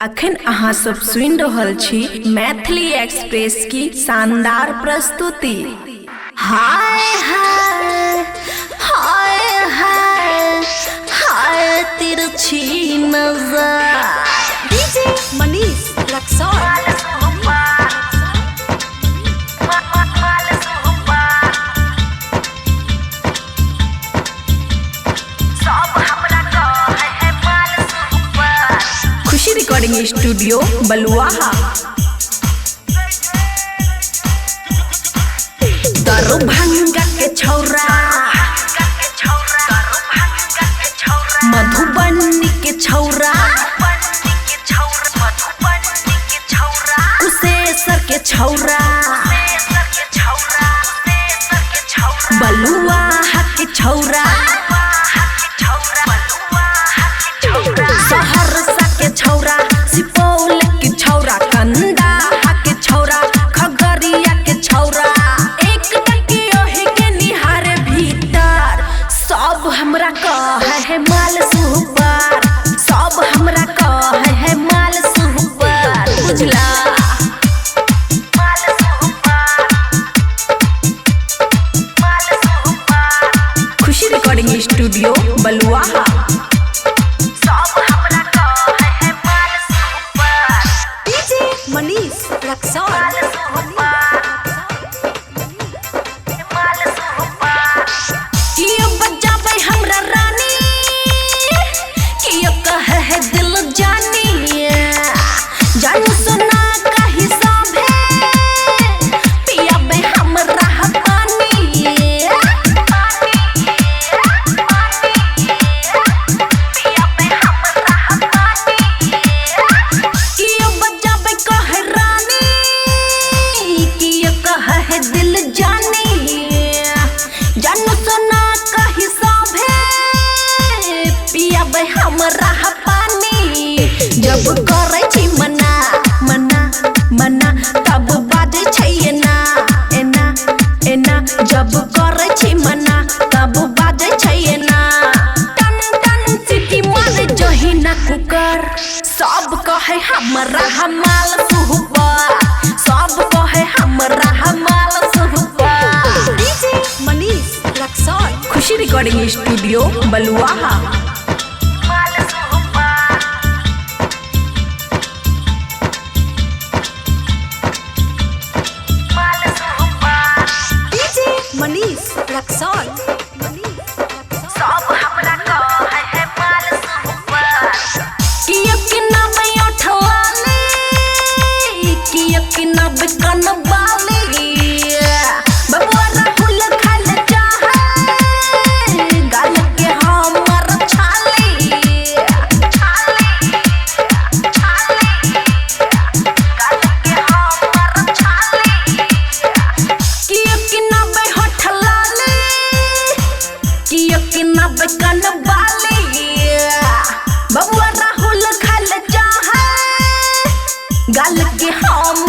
अखन अहाँ सब सुनि रहल छी मैथिली एक्सप्रेस की शानदार प्रस्तुति। हाय हाय हाय हाय हाय तिरछी नजर। डीजे मनीष रक्सौल। खुशी रिकॉर्डिंग स्टूडियो बलुआहा। दरभंगा के छौरा, मधुबनी के छौरा, कुशेश्वर के छौरा, बलुआहा के छौरा, सहरसा के छौरा, सुपौल के छौरा, कंदाहा के छौरा, खगड़िया के छौरा, एक टकी ओही के निहारे भीतर सब हमरा कहे है माल सुपर, सब हमरा कहे है माल सुपर, बुझला। खुशी रिकॉर्डिंग स्टूडियो बलुआहा। मनीष रक्सौल। कियो बजाबै हमरा रानी, कियो कहे है दिल जानी, जानू सुना कही सब है पियाबै हमरा पानी, कियो बजाबै कहे रानी, कियो कहे है दिल जानी, जानू सुना कही सब है पियाबै हमरा पानी। जब करे छी मना मना मना तब बाजै छै एना एना एना, जब करे छी मना तब बाजै छै एना, टन टन सिटी मारे जहिना कुकर, सब कहे हमरा हमाल सुपर, सब कहे हमरा हमाल सुपर। डीजे मनीष रक्सौल। खुशी रिकॉर्डिंग स्टूडियो बलुआहा। डीजे मनीष रक्सौल। सब हमरा कहे है माल सुपर, कियो के नाम उठवाले, कियो के नाम कनवाले, बबुआ राहुल खाल चाहे गाल के हमर छाले, छाले छाले गाल के हमर छाले, कियो के नाम होठलाले, कियो के नाम कनवाले, बबुआ राहुल खाल चाहे गाल के हम